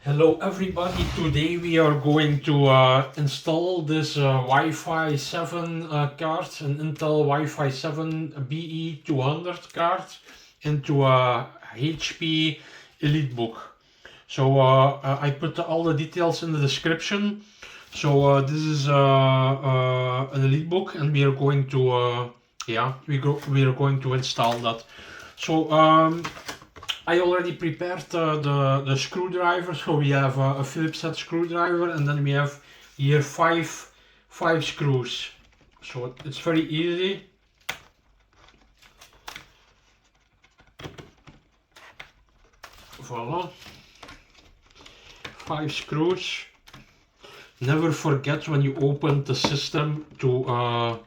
Hello everybody, today we are going to install this Wi-Fi 7 card, an Intel Wi-Fi 7 BE200 card into a HP EliteBook. So I put all the details in the description. So this is an EliteBook and we are going to, we are going to install that. So I already prepared the screwdriver, so we have a Phillips-head screwdriver, and then we have here five screws. So it's very easy. Voila. 5 screws. Never forget when you open the system to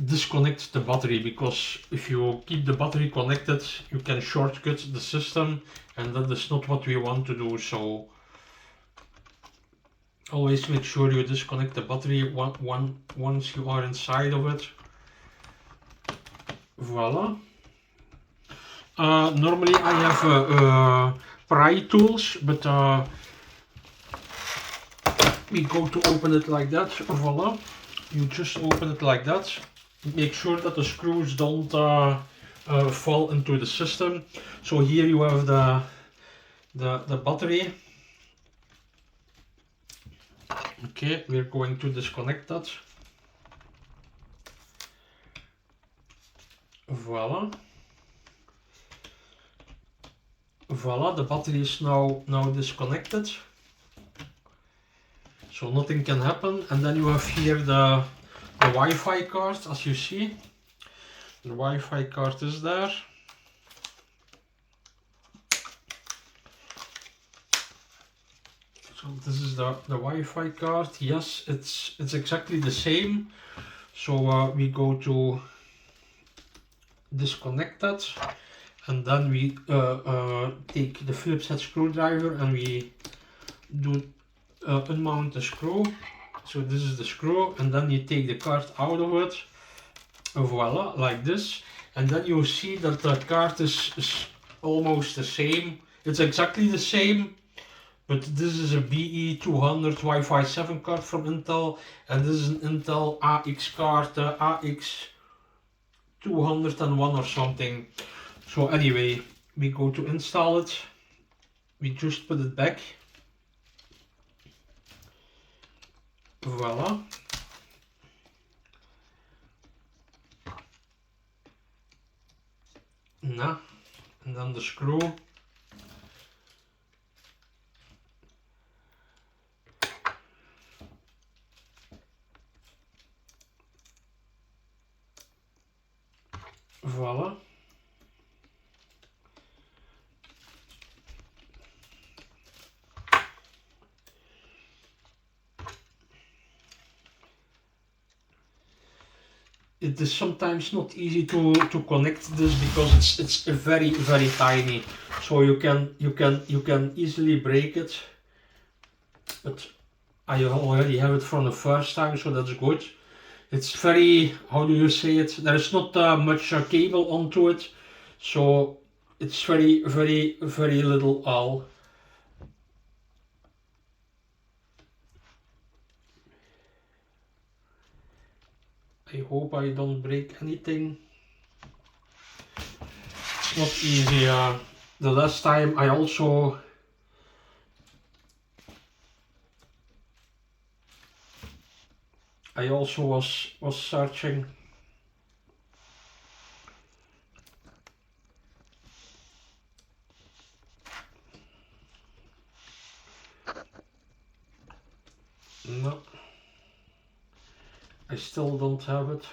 disconnect the battery, because if you keep the battery connected you can shortcut the system and that is not what we want to do. So always make sure you disconnect the battery once you are inside of it. Voila. Normally I have pry tools, but we go to open it like that. Voila. You just open it like that. Make sure that the screws don't fall into the system. So here you have the battery. Okay, we're going to disconnect that. Voila. Voila, the battery is now disconnected. So nothing can happen. And then you have here the Wi-Fi card, as you see. The Wi-Fi card is there. So this is the Wi-Fi card. Yes, it's exactly the same. So we go to disconnect that, and then we take the Phillips-head screwdriver and we do unmount the screw. So this is the screw, and then you take the card out of it. Voila, like this. And then you see that the card is almost the same. It's exactly the same, but this is a BE200 Wi-Fi 7 card from Intel, and this is an Intel AX card, AX201 or something. So anyway, we go to install it. We just put it back. Voila. Nah, and then the screw. Voila. It is sometimes not easy to connect this because it's very tiny, so you can easily break it. But I already have it from the first time, so that's good. It's very, how do you say it? There's not much cable onto it, so it's very little all. I hope I don't break anything. It's not easy. The last time I also was searching. No, I still don't have it.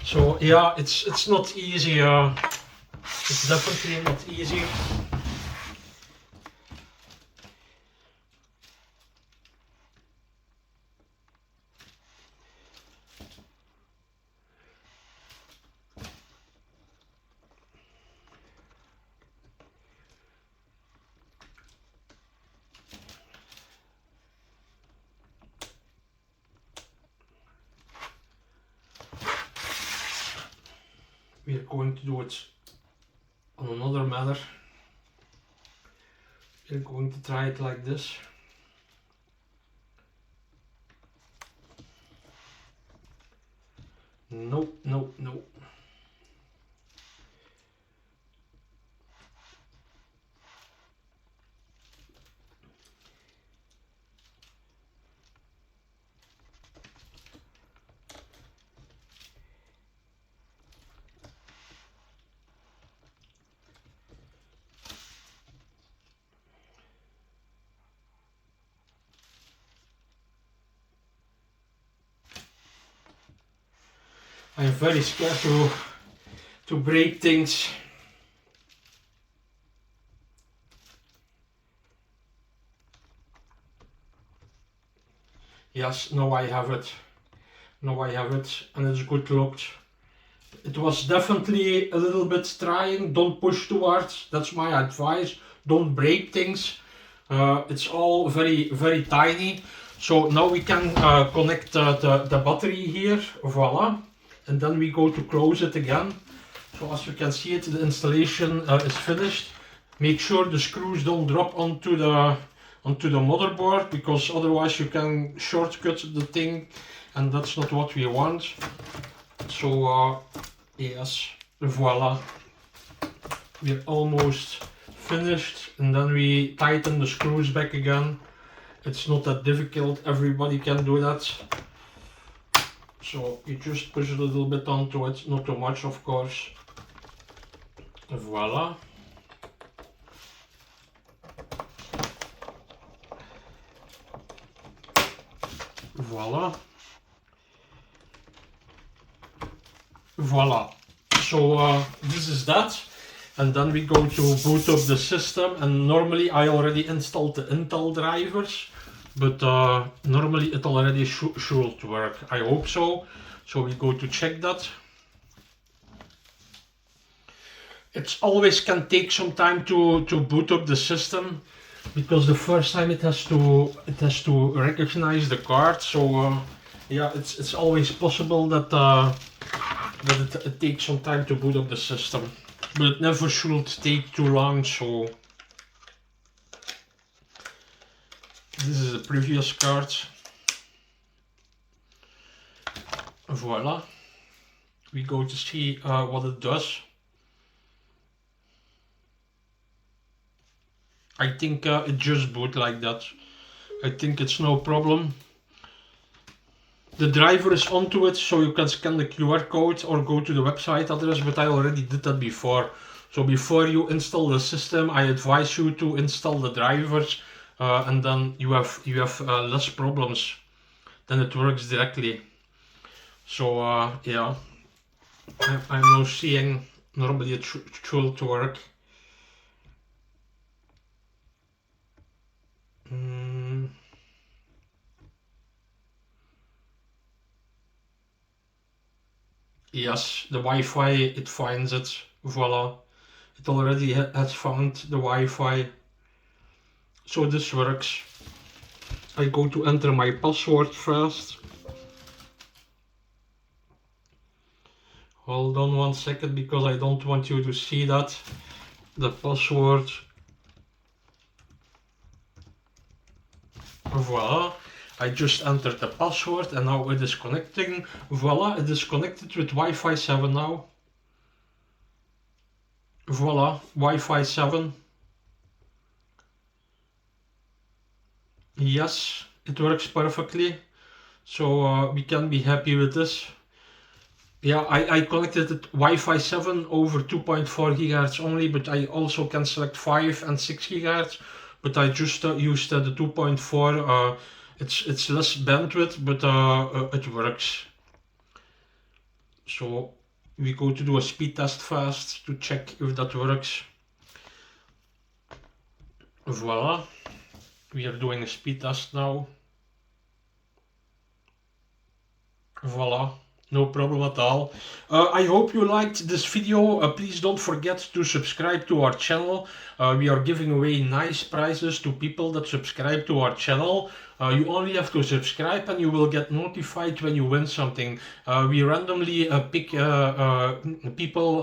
So yeah, it's not easy. It's definitely not easy. We are going to do it on another matter. We're going to try it like this. Nope, nope, nope. I'm very scared to break things. Yes, now I have it. Now I have it, and it's good locked. It was definitely a little bit trying. Don't push too hard. That's my advice. Don't break things. It's all very, very tiny. So now we can connect the battery here. Voila. And then we go to close it again. So as you can see it, the installation is finished. Make sure the screws don't drop onto the motherboard, because otherwise you can shortcut the thing, and that's not what we want. So yes, voila, we're almost finished, and then we tighten the screws back again. It's not that difficult, everybody can do that. So you just push a little bit onto it, not too much of course. Voila. Voila. Voila. So this is that. And then we go to boot up the system, and normally I already installed the Intel drivers, but normally it already should work. I hope so. So we go to check that. It always can take some time to boot up the system, because the first time it has to recognize the card. So yeah, it's always possible that it takes some time to boot up the system, but it never should take too long. So this is the previous card. Voila. We go to see what it does. I think it just boot like that. I think it's no problem. The driver is onto it, so you can scan the QR code or go to the website address, but I already did that before. So before you install the system, I advise you to install the drivers, and then you have less problems. Then it works directly. So yeah, I'm now seeing normally it should work. Yes, the Wi-Fi, it finds it. Voila. It already has found the Wi-Fi. So this works. I go to enter my password first. Hold on 1 second, because I don't want you to see that. The password. Voila. I just entered the password, and now it is connecting. Voila, it is connected with Wi-Fi 7 now. Voila, Wi-Fi 7. Yes, it works perfectly. So we can be happy with this. Yeah, I connected it Wi-Fi 7 over 2.4 GHz only, but I also can select 5 and 6 GHz. But I just used the 2.4. It's less bandwidth, but it works. So we go to do a speed test first to check if that works. Voila, we are doing a speed test now. Voila, no problem at all. I hope you liked this video. Please don't forget to subscribe to our channel. We are giving away nice prizes to people that subscribe to our channel. You only have to subscribe, and you will get notified when you win something. We randomly pick people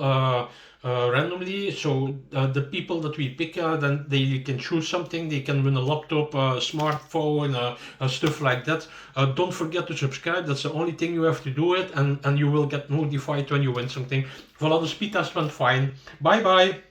randomly. So the people that we pick, then they can choose something. They can win a laptop, a smartphone, stuff like that. Don't forget to subscribe. That's the only thing you have to do it, and you will get notified when you win something. Voilà, the speed test went fine. Bye bye.